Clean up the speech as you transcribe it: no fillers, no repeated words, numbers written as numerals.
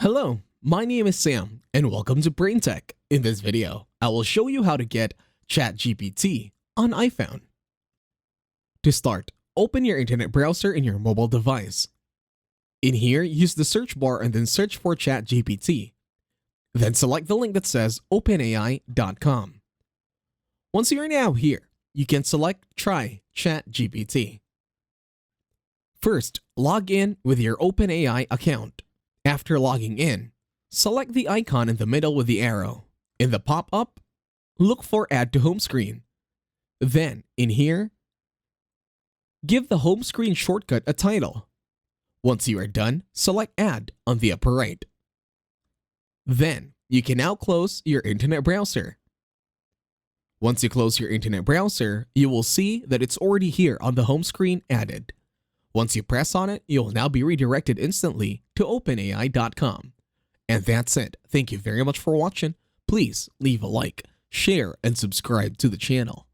Hello, my name is Sam, and welcome to Brain Tech. In this video, I will show you how to get ChatGPT on iPhone. To start, open your internet browser in your mobile device. In here, use the search bar and then search for ChatGPT. Then select the link that says openai.com. Once you are now here, you can select Try ChatGPT. First, log in with your OpenAI account. After logging in, select the icon in the middle with the arrow. In the pop-up, look for Add to Home Screen. Then, in here, give the home screen shortcut a title. Once you are done, select Add on the upper right. Then, you can now close your internet browser. Once you close your internet browser, you will see that it's already here on the home screen added. Once you press on it, you will now be redirected instantly to openai.com. And that's it. Thank you very much for watching. Please leave a like, share, and subscribe to the channel.